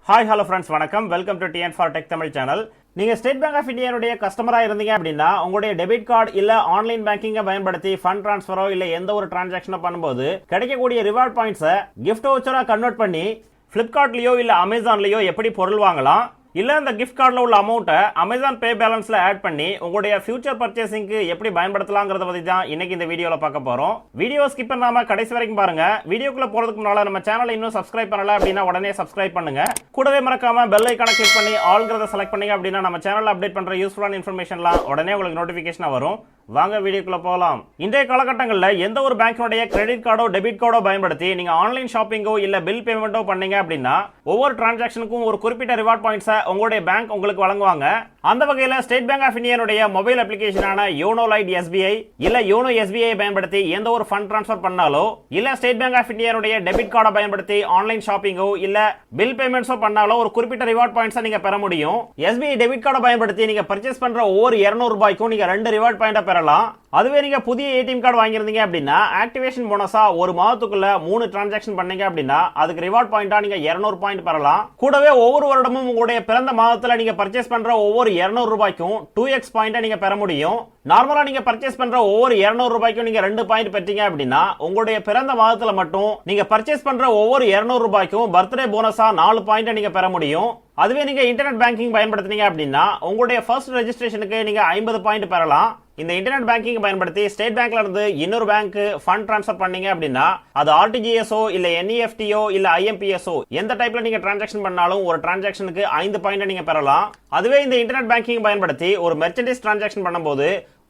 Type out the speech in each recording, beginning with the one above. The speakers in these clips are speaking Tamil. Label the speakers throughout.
Speaker 1: ஹாய் ஹலோ ஃப்ரெண்ட்ஸ், வணக்கம். Welcome to TN for Tech Tamil channel. நீங்க ஸ்டேட் பேங்க் ஆஃப் இந்தியாவுடைய கஸ்டமரா இருந்தீங்க அப்படின்னா உங்களுடைய டெபிட் கார்டு இல்ல ஆன்லைன் பேங்கிங்கை பயன்படுத்தி ஃபண்ட் டிரான்ஸ்ஃபரோ இல்ல எந்த ஒரு டிரான்சாக்ஷனோ பண்ணும்போது கிடைக்கக்கூடிய ரிவார்ட் பாயிண்ட்ஸை கிஃப்ட் வவுச்சரா கன்வெர்ட் பண்ணி ஃபிளிப்கார்ட்லயோ இல்ல அமேசான்லயோ எப்படி பொருள் வாங்கலாம், இல்ல இந்த கிஃப்ட் கார்டுல உள்ள அமௌண்ட்டை அமேசான் பே பேலன்ஸ்ல ஆட் பண்ணி உங்களுடைய ஃபியூச்சர் பர்ச்சேசிங்க்கு எப்படி பயன்படுத்தலாம்ங்கறத பத்தி தான் இன்னைக்கு இந்த வீடியோல பார்க்க போறோம். வீடியோ ஸ்கிப் பண்ணாம கடைசி வரைக்கும் பாருங்க. வீடியோக்குள்ள போறதுக்கு முன்னால நம்ம சேனலை இன்னும் சப்ஸ்கிரைப் பண்ணல அப்படின்னா உடனே சப்ஸ்கிரைப் பண்ணுங்க. கூடவே மறக்காம பெல் ஐகானை கிளிக் பண்ணி ஆல்ங்கறத செலக்ட் பண்ணீங்க அப்படின்னா நம்ம சேனல்ல அப்டேட் பண்ற யூஸ்ஃபுல்லான இன்ஃபர்மேஷன்லாம் உடனே உங்களுக்கு நோட்டிபிகேஷன் வரும். வாங்க வீடியோக்குள்ள போகலாம். இன்றைய காலகட்டங்களில் எந்த ஒரு பேங்க்னுடைய கிரெடிட் கார்டோ டெபிட் கார்டோ பயன்படுத்தி நீங்க ஆன்லைன் ஷாப்பிங்கோ இல்ல பில் பேமெண்ட்டோ பண்ணீங்க அப்படின்னா ஒவ்வொரு டிரான்சாக்ஷனுக்கும் ஒரு குறிப்பிட்ட ரிவார்ட் பாயிண்ட்ஸை உங்களுடைய பேங்க் உங்களுக்கு வழங்குவாங்க. அந்த வகையில் ஸ்டேட் பேங்க் ஆஃப் இந்தியாவுடைய மொபைல் அப்ளிகேஷனான யோனோ லைட் SBI இல்ல யோனோ SBI பயன்படுத்தி எந்த ஒரு ஃபண்ட் டிரான்ஸ்ஃபர் பண்ணாலோ இல்ல ஸ்டேட் பேங்க் ஆஃப் இந்தியாவுடைய டெபிட் கார்டை பயன்படுத்தி ஆன்லைன் ஷாப்பிங்கோ இல்ல பில் பேமெண்ட்ஸோ பண்ணாலோ ஒரு குறிப்பிட்ட ரிவார்ட் பாயிண்ட்ஸை நீங்க பெற முடியும். SBI டெபிட் கார்டை பயன்படுத்தி நீங்க பர்ச்சேஸ் பண்ற ஒவ்வொரு 200 ரூபாய்க்கும் நீங்க 2 ரிவார்ட் பாயிண்ட் பெறலாம். அதுவே நீங்க புதிய ஏடிஎம் கார்டு வாங்கியிருந்தீங்க அப்படின்னா ஆக்டிவேஷன் போனஸா ஒரு மாதத்துக்குள்ள 3 டிரான்சாக்ஷன் பண்ணீங்க அப்படின்னா அதுக்கு ரிவார்ட் பாயிண்டா நீங்க 200 பாயிண்ட் பெறலாம். கூடவே ஒவ்வொரு வருடமும் உங்களுடைய பிறந்த மாதத்துல நீங்க பர்ச்சேஸ் பண்ற ஒவ்வொரு 200 ரூபாய்க்கும் 2x பாயிண்டா நீங்க பெற முடியும். நார்மலா நீங்க பர்ச்சேஸ் பண்ற ஒவ்வொரு 200 ரூபாய்க்கும் நீங்க 2 பாயிண்ட் பெற்றீங்க அப்படின்னா உங்களுடைய பிறந்த மாதத்துல மட்டும் நீங்க பர்ச்சேஸ் பண்ற ஒவ்வொரு 200 ரூபாய்க்கும் பர்த்டே போனஸா 4 பாயிண்ட் நீங்க பெற முடியும். அதுவே நீங்க இன்டர்நெட் பேங்கிங் பயன்படுத்தினீங்க அப்படின்னா உங்களுடைய ஃபர்ஸ்ட் ரெஜிஸ்ட்ரேஷனுக்கு நீங்க 50 பாயிண்ட் பெறலாம். இந்த இன்டர்நெட் பேங்கிங் பயன்படுத்தி ஸ்டேட் பேங்க்ல இருந்து இன்னொரு பேங்க் ஃபண்ட் டிரான்ஸ்ஃபர் பண்ணீங்க அப்படின்னா அது RTGSஓ இல்ல NEFTஓ இல்ல IMPSஓ எந்த டைப்ல நீங்க டிரான்சாக்ஷன் பண்ணாலும் ஒரு டிரான்சாக்ஷனுக்கு 5 பாயிண்ட் நீங்க பெறலாம். அதுவே இந்த இன்டர்நெட் பேங்கிங் பயன்படுத்தி ஒரு மெர்ச்சன்டைஸ் டிரான்சாக்ஷன் பண்ணும்போது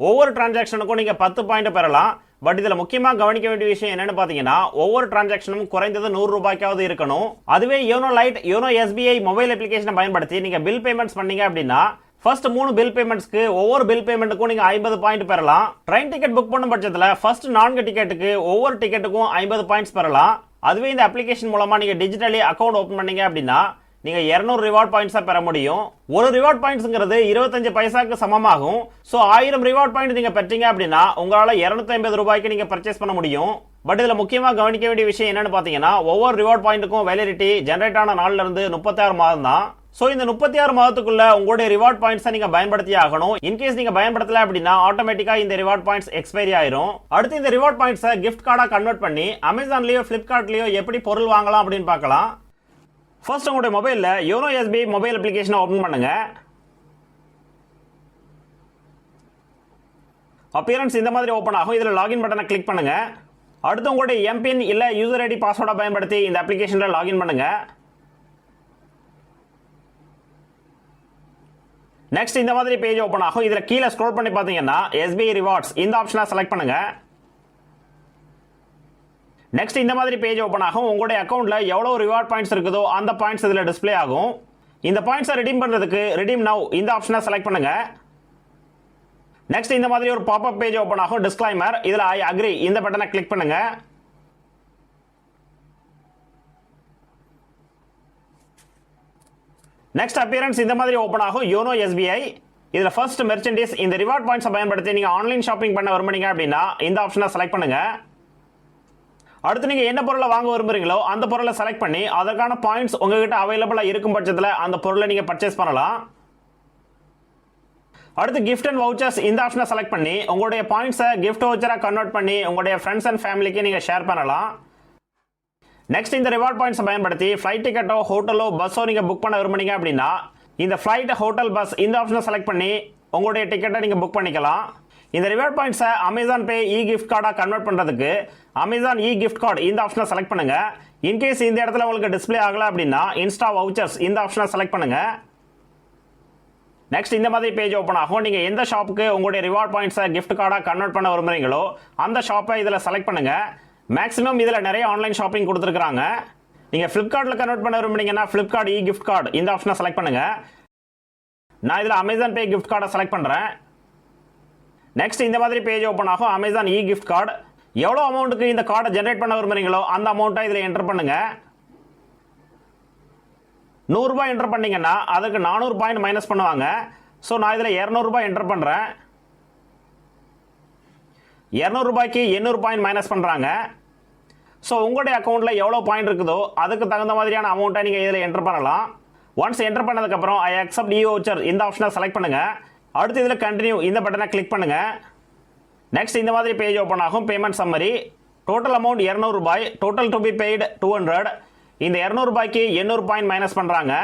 Speaker 1: ஒவ்வொரு டிரான்சாக்ஷனுக்கும் நீங்க 10 பாயிண்ட் பெறலாம். பட் இதுல முக்கியமா கவனிக்க வேண்டிய விஷயம் என்னன்னு பாத்தீங்கன்னா ஒவ்வொரு டிரான்சாக்ஷனும் குறைந்தது 100 ரூபாய்க்காவது இருக்கணும். அதுவே YONO light YONO SBI mobile அப்ளிகேஷனை பயன்படுத்தி நீங்க பில் பேமெண்ட்ஸ் பண்ணீங்க அப்படின்னா ஃபர்ஸ்ட் 3 பில் பேமெண்ட்ஸ்க்கு ஒவ்வொரு பில் பேமெண்ட்டுக்கும் நீங்க 50 பாயிண்ட் பெறலாம். ட்ரெயின் டிக்கெட் புக் பண்ணும் பட்சத்துல ஃபர்ஸ்ட் 4 டிக்கெட்டுக்கு ஒவ்வொரு டிக்கெட்டுக்கும் 50 பாயிண்ட்ஸ் பெறலாம். அதுவே இந்த அப்ளிகேஷன் மூலமா நீங்க டிஜிட்டலி அக்கவுண்ட் ஓபன் பண்ணீங்க அப்படின்னா நீங்க 200 ரிவார்ட் பாயிண்ட்ஸா பெற முடியும். ஒரு ரிவார்ட் பாயிண்ட்ஸ்ங்கிறது 25 பைசாக்கு சமமாகும். சோ 1000 ரிவார்ட் பாயிண்ட் நீங்க பெற்றீங்க அப்படின்னா உங்களால 250 ரூபாய்க்கு நீங்க பர்ச்சேஸ் பண்ண முடியும். பட் இதுல முக்கியமா கவனிக்க வேண்டிய விஷயம் என்னன்னு பாத்தீங்கன்னா ஒவ்வொரு ரிவார்ட் பாயிண்ட்டுக்கும் வேலிடிட்டி ஜெனரேட் ஆன நாள்ல இருந்து 36 மாதம் தான். சோ இந்த 36 மாதத்துக்குள்ள உங்களுடைய ரிவார்ட் பாயிண்ட்ஸை நீங்க பயன்படுத்தி ஆகணும். இன்கேஸ் நீங்க பயன்படுத்தல அப்படின்னா ஆட்டோமேட்டிக்கா இந்த ரிவார்ட் பாயிண்ட்ஸ் எக்ஸ்பைரி ஆயிரும். அடுத்து இந்த ரிவார்ட் பாயிண்ட்ஸை கிஃப்ட் கார்டா கன்வெர்ட் பண்ணி அமேசான்லயோ பிளிப்கார்ட்லயோ எப்படி பொருள் வாங்கலாம் அப்படின்னு பார்க்கலாம். ஃபர்ஸ்ட் உங்களுடைய மொபைல்ல யோனோ SBI மொபைல் அப்ளிகேஷனை ஓபன் பண்ணுங்க. அப்பியரன்ஸ் இந்த மாதிரி ஓபன் ஆகும். இதுல லாகின் பட்டனை கிளிக் பண்ணுங்க. அடுத்து உங்களுடைய எம்பின் இல்ல யூசர் ஐடி பாஸ்வேர்டை பயன்படுத்தி இந்த அப்ளிகேஷன்ல லாகின் பண்ணுங்க. நெக்ஸ்ட் இந்த மாதிரி பேஜ் ஓபன் ஆகும். இதுல கீழே ஸ்க்ரோல் பண்ணி பாத்தீங்கன்னா SBI Rewards இந்த ஆப்ஷனை செலக்ட் பண்ணுங்க. நெக்ஸ்ட் இந்த மாதிரி பேஜ் ஓபன் ஆகும். உங்களுடைய அக்கவுண்ட்ல எவ்வளவு ரிவார்ட் பாயிண்ட்ஸ் இருக்குதோ அந்த பாயிண்ட்ஸ் இதுல டிஸ்ப்ளே ஆகும். இந்த பாயிண்ட்ஸை ரெடீம் பண்றதுக்கு ரெடீம் நவ் இந்த ஆப்ஷனை செலக்ட் பண்ணுங்க. நெக்ஸ்ட் இந்த மாதிரி ஒரு பாப்அப் பேஜ் ஓபன் ஆகும். டிஸ்க்ளைமர் இதுல ஐ அக்ரி இந்த பட்டனை கிளிக் பண்ணுங்க. நெக்ஸ்ட் அப்பியரன்ஸ் இந்த மாதிரி ஓபன் ஆகும். யோனோ SBI இதுல ஃபர்ஸ்ட் மெர்ச்சன்டைஸ் இந்த ரிவார்ட் பாயிண்ட்ஸை பயன்படுத்தி நீங்க ஆன்லைன் ஷாப்பிங் பண்ண விரும்புறீங்க அப்படின்னா இந்த ஆப்ஷனை செலக்ட் பண்ணுங்க. அடுத்து நீங்க என்ன பொருளை வாங்க விரும்புறீங்களோ அந்த பொருளை செலக்ட் பண்ணி அதற்கான பாயிண்ட்ஸ் உங்ககிட்ட அவைலபிளா இருக்கும் பட்சத்துல அந்த பொருளை நீங்க பர்ச்சேஸ் பண்ணலாம். அடுத்து கிஃப்ட் அண்ட் வவுச்சர்ஸ் இந்த ஆப்ஷனை செலக்ட் பண்ணி உங்களுடைய பாயிண்ட்ஸை கிஃப்ட் வவுச்சரா கன்வெர்ட் பண்ணி உங்களுடைய ஃப்ரெண்ட்ஸ் அண்ட் ஃபேமிலிக்கு நீங்க ஷேர் பண்ணலாம். நெக்ஸ்ட் இந்த ரிவார்ட் பாயிண்ட்ஸை பயன்படுத்தி ஃப்ளைட் டிக்கெட்டோ ஹோட்டலோ பஸ்ஸோ நீங்க புக் பண்ண விரும்புறீங்க அப்படின்னா இந்த ஃப்ளைட் ஹோட்டல் பஸ் இந்த ஆப்ஷனை செலக்ட் பண்ணி உங்களுடைய டிக்கெட்டை நீங்க புக் பண்ணிக்கலாம். இந்த ரிவார்ட் பாயிண்ட்ஸை அமேசான் பே கிஃப்ட் கார்டா கன்வெர்ட் பண்றதுக்கு அமேசான் கிஃப்ட் கார்டு இந்த ஆப்ஷனை செலக்ட் பண்ணுங்க. இன்கேஸ் இந்த இடத்துல உங்களுக்கு டிஸ்ப்ளே ஆகல அப்படின்னா இன்ஸ்டா வவுச்சர்ஸ் இந்த ஆப்ஷனை செலக்ட் பண்ணுங்க. நெக்ஸ்ட் இந்த மாதிரி பேஜ் ஓபன் ஆகும். நீங்க எந்த ஷாப்புக்கு உங்களுடைய ரிவார்ட் பாயிண்ட்ஸை கிஃப்ட் கார்டா கன்வெர்ட் பண்ண விரும்புறீங்களோ அந்த ஷாப்பை இதுல செலக்ட் பண்ணுங்க. மேக்ஸிமம் இதுல நிறைய ஆன்லைன் ஷாப்பிங் கொடுத்துருக்காங்க. நீங்க பிளிப்கார்ட்ல கன்வெர்ட் பண்ண விரும்புறீங்கன்னா பிளிப்கார்ட் கிஃப்ட் கார்டு இந்த ஆப்ஷனை செலக்ட் பண்ணுங்க. நான் இதுல அமேசான் பே கிஃப்ட் கார்டை செலக்ட் பண்றேன். நெக்ஸ்ட் இந்த மாதிரி பேஜ் ஓபன் ஆகும். அமேசான் கிஃப்ட் கார்டு எவ்வளவு அமௌண்ட்டுக்கு இந்த கார்டை ஜெனரேட் பண்ண விரும்புறீங்களோ அந்த அமௌண்ட்டை இதுல என்டர் பண்ணுங்க. 100 ரூபாய் என்டர் பண்ணீங்கன்னா அதுக்கு 400 பாயிண்ட் மைனஸ் பண்ணுவாங்க. ஸோ நான் இதுல 200 ரூபாய் என்டர் பண்றேன். 200 ரூபாய்க்கு 800 பாயிண்ட் மைனஸ் பண்றாங்க. ஸோ உங்களுடைய அக்கௌண்ட்ல எவ்வளோ பாயிண்ட் இருக்குதோ அதுக்கு தகுந்த மாதிரியான அமௌண்ட்டை நீங்கள் இதில் என்டர் பண்ணலாம். ஒன்ஸ் என்டர் பண்ணதுக்கு அப்புறம் ஐ அக்செப்ட் இ வவுச்சர் இந்த ஆப்ஷனை செலக்ட் பண்ணுங்க. அடுத்து இதில் கண்டினியூ இந்த பட்டனை கிளிக் பண்ணுங்க. நெக்ஸ்ட் இந்த மாதிரி பேஜ் ஓப்பன் ஆகும். Payment summary. டோட்டல் அமௌண்ட் 200 ரூபாய். Total to be paid 200. இந்த 200 ரூபாய்க்கு 800 பாயிண்ட் மைனஸ் பண்ணுறாங்க.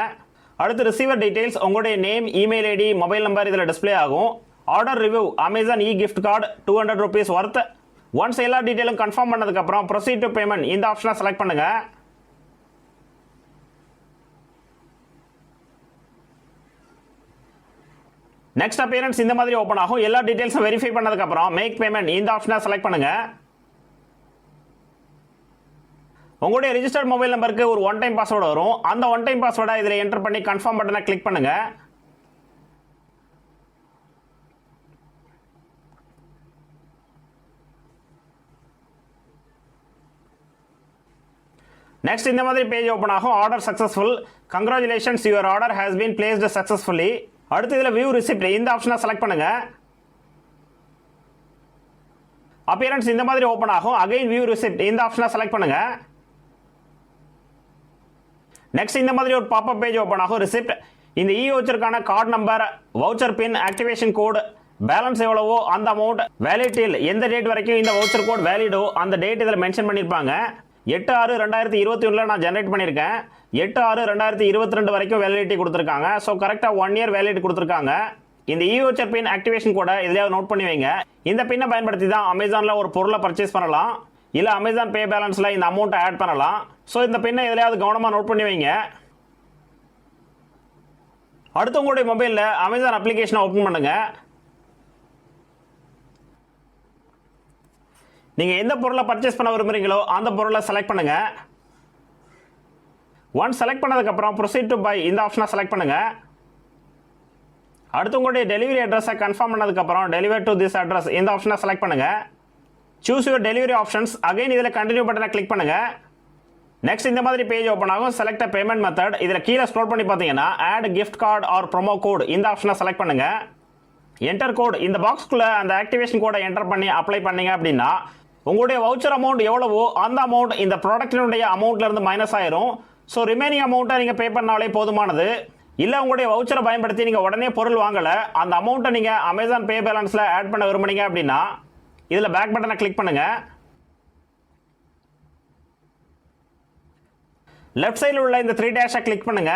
Speaker 1: அடுத்து ரிசீவர் டீடைல்ஸ் உங்களுடைய name, email ID, mobile number இதில் டிஸ்பிளே ஆகும். Order review Amazon e gift card 200 rupees worth. Once எல்லா டீட்டெயிலும் கன்ஃபார்ம் பண்ணதுக்கப்புறம் ப்ரொசீட் டு பேமெண்ட் இந்த ஆப்ஷனை செலக்ட் பண்ணுங்க. நெக்ஸ்ட் அப்பியரன்ஸ் இந்த மாதிரி ஓப்பன் ஆகும். எல்லா டீடைல்ஸும் வெரிஃபை பண்ணதுக்கப்புறம் மேக் பேமெண்ட் இந்த ஆப்ஷனை செலக்ட் பண்ணுங்க. உங்களுடைய ரிஜிஸ்டர்ட் மொபைல் நம்பருக்கு ஒரு ஒன் டைம் பாஸ்வேர்டு வரும். அந்த ஒன் டைம் பாஸ்வேர்டை இதில் என்டர் பண்ணி கன்ஃபார்ம் பட்டனை கிளிக் பண்ணுங்க. நெக்ஸ்ட் இந்த மாதிரி பேஜ் ஓப்பன் ஆகும். Order successful. Congratulations, your order has been placed successfully. அடுத்து இதில் வியூ ரிசிப்ட் இந்த ஆப்ஷனை செலக்ட் பண்ணுங்க. அப்பியரன்ஸ் இந்த மாதிரி ஓப்பன் ஆகும். அகைன் வியூ ரிசிப்ட் இந்த ஆப்ஷனை செலக்ட் பண்ணுங்க. நெக்ஸ்ட் இந்த மாதிரி ஒரு பாப்அப் பேஜ் ஓப்பன் ஆகும். ரிசிப்ட் இந்த இ வவுச்சருக்கான கார்டு நம்பர், வவுச்சர் பின், ஆக்டிவேஷன் கோடு, பேலன்ஸ் எவ்வளவோ அந்த அமௌண்ட், வேலிட் டில் எந்த டேட் வரைக்கும் இந்த வவுச்சர் கோட் வேலிடோ அந்த டேட் இதில் மென்ஷன் பண்ணியிருப்பாங்க. 8/6/2021 நான் ஜென்ரேட் பண்ணியிருக்கேன். 8/6/2022 வரைக்கும் வேலிடிட்டி கொடுத்துருக்காங்க. ஸோ கரெக்டாக 1 year வேலிடிட்டி கொடுத்துருக்காங்க. இந்த இ வவுச்சர் பின் ஆக்டிவேஷன் கோடை இதில் நோட் பண்ணி வைங்க. இந்த பின்னை பயன்படுத்தி தான் அமேசானில் ஒரு பொருளை பர்ச்சேஸ் பண்ணலாம், இல்லை அமேசான் பே பேலன்ஸில் இந்த அமௌண்ட்டை ஆட் பண்ணலாம். ஸோ இந்த பின்னை எதுலையாவது கவனமாக நோட் பண்ணி வைங்க. அடுத்து உங்களுடைய மொபைலில் அமேசான் அப்ளிகேஷனை ஓப்பன் பண்ணுங்க. நீங்கள் எந்த பொருளை பர்ச்சேஸ் பண்ண விரும்புகிறீங்களோ அந்த பொருளை செலக்ட் பண்ணுங்க. ஒன்ஸ் செலக்ட் பண்ணதுக்கப்புறம் ப்ரொசீட் டு பை இந்த ஆப்ஷனை செலக்ட் பண்ணுங்க. அடுத்து உங்களுடைய டெலிவரி அட்ரஸை கன்ஃபார்ம் பண்ணதுக்கப்புறம் டெலிவர் டு திஸ் அட்ரஸ் இந்த ஆப்ஷனை செலக்ட் பண்ணுங்க. Choose your delivery options. Again இதில் கண்டினியூ பட்டனை கிளிக் பண்ணுங்க. நெக்ஸ்ட் இந்த மாதிரி பேஜ் ஓப்பன் ஆகும். Select payment method. இதில் கீழே ஸ்க்ரோல் பண்ணி பார்த்தீங்கன்னா add gift card or promo code இந்த ஆப்ஷனை செலக்ட் பண்ணுங்க. என்டர் கோட் இந்த பாக்ஸ்க்குள்ள அந்த ஆக்டிவேஷன் கோடை என்டர் பண்ணி அப்ளை பண்ணீங்க அப்படின்னா உங்களுடைய வவுச்சர் அமௌண்ட் எவ்வளவோ அந்த அமௌண்ட் இந்த ப்ராடக்டினுடைய அமௌண்ட்ல இருந்து மைனஸ் ஆயிரும். ஸோ ரிமைனிங் அமௌண்ட்டை நீங்கள் பே பண்ணாலே போதுமானது. இல்லை உங்களுடைய வவுச்சரை பயன்படுத்தி நீங்கள் உடனே பொருள் வாங்கலை, அந்த அமௌண்ட்டை நீங்கள் அமேசான் பே பேலன்ஸில் ஆட் பண்ண விரும்புனீங்க அப்படின்னா இதில் பேக் பட்டனை கிளிக் பண்ணுங்க. லெஃப்ட் சைடில் உள்ள இந்த 3 டேஷை கிளிக் பண்ணுங்க.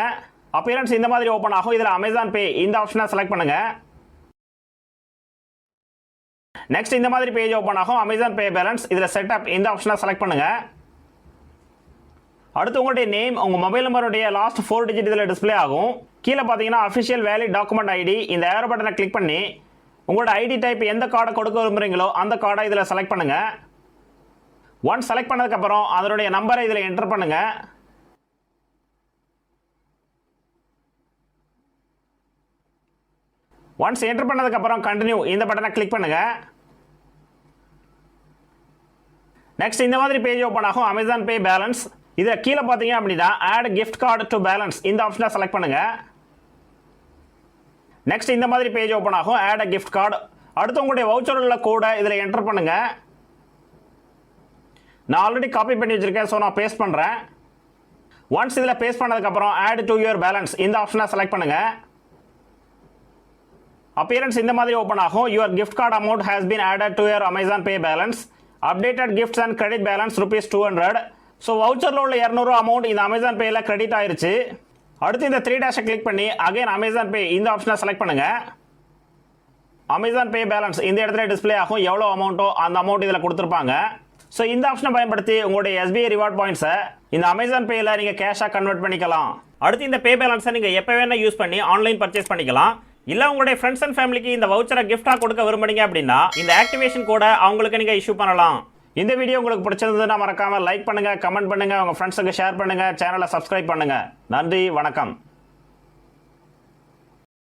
Speaker 1: அப்பியரன்ஸ் இந்த மாதிரி ஓப்பன் ஆகும். இதில் அமேசான் பே இந்த ஆப்ஷனை செலக்ட் பண்ணுங்க. நெக்ஸ்ட் இந்த மாதிரி பேஜ் ஓப்பன் ஆகும். அமேசான் பே பேலன்ஸ் இதில் செட்டப் இந்த ஆப்ஷனை செலக்ட் பண்ணுங்க. அடுத்து உங்களுடைய நேம், உங்கள் மொபைல் நம்பருடைய லாஸ்ட் 4 digit இதில் டிஸ்பிளே ஆகும். கீழே பார்த்தீங்கன்னா அஃபிஷியல் வேலிட் டாக்குமெண்ட் ஐடி இந்த ஏரோ பட்டனை கிளிக் பண்ணி உங்களோட ஐடி டைப் எந்த கார்டை கொடுக்க விரும்புகிறீங்களோ அந்த கார்டை இதில் செலக்ட் பண்ணுங்க. ஒன்ஸ் செலக்ட் பண்ணதுக்கப்புறம் அதனுடைய நம்பரை இதில் என்டர் பண்ணுங்க. ஒன்ஸ் என்டர் பண்ணதுக்கப்புறம் கண்டினியூ இந்த பட்டனை கிளிக் பண்ணுங்க. நெக்ஸ்ட் இந்த மாதிரி பேஜ் ஓப்பன் ஆகும். அமேசான் பே பேலன்ஸ் இதில் கீழே பார்த்தீங்க அப்படின்னா add gift card to balance இந்த ஆப்ஷனை செலக்ட் பண்ணுங்க. நெக்ஸ்ட் இந்த மாதிரி பேஜ் ஓப்பன் ஆகும். Add a gift card. அடுத்து உங்களுடைய வவுச்சர் உள்ள கோடை இதில் என்டர் பண்ணுங்க. நான் ஆல்ரெடி காப்பி பண்ணி வச்சிருக்கேன், ஸோ நான் பேஸ்ட் பண்ணுறேன். ஒன்ஸ் இதில் பேஸ்ட் பண்ணதுக்கப்புறம் ஆட் டு யுவர் பேலன்ஸ் இந்த ஆப்ஷனை செலக்ட் பண்ணுங்க. அப்பியரன்ஸ் இந்த மாதிரி ஓப்பன் ஆகும். Your gift card amount has been added to your Amazon pay balance. Updated gifts and credit balance ₹200. So வவுச்சரில் உள்ள 200 அமௌண்ட் இந்த அமேசான் பேயில் கிரெடிட் ஆயிருச்சு. அடுத்து இந்த 3 டேஷை கிளிக் பண்ணி அகைன் அமேசான் பே இந்த ஆப்ஷனை செலக்ட் பண்ணுங்க. அமேசான் பே பேலன்ஸ் இந்த இடத்துல டிஸ்பிளே ஆகும். எவ்வளோ அமௌண்ட்டோ அந்த அமௌண்ட் இதில் கொடுத்துருப்பாங்க. ஸோ இந்த ஆப்ஷனை பயன்படுத்தி உங்களுடைய SBI ரிவார்ட் பாயிண்ட்ஸை இந்த அமேசான் பேயில் நீங்கள் கேஷாக கன்வெர்ட் பண்ணிக்கலாம். அடுத்து இந்த பே பேலன்ஸை நீங்கள் எப்போ வேணால் யூஸ் பண்ணி ஆன்லைன் பர்ச்சேஸ் பண்ணிக்கலாம். இல்லை உங்களுடைய ஃப்ரெண்ட்ஸ் அண்ட் ஃபேமிலிக்கு இந்த வவுச்சரை கிஃப்டாக கொடுக்க விரும்புனீங்க அப்படின்னா இந்த ஆக்டிவேஷன் கோடை அவங்களுக்கு நீங்கள் இஷ்யூ பண்ணலாம். இந்த வீடியோ உங்களுக்கு பிடிச்சிருந்ததுன்னா மறக்காமல் லைக் பண்ணுங்கள், கமெண்ட் பண்ணுங்கள், உங்கள் ஃப்ரெண்ட்ஸுக்கு ஷேர் பண்ணுங்கள், சேனலை சப்ஸ்கிரைப் பண்ணுங்கள். நன்றி, வணக்கம்.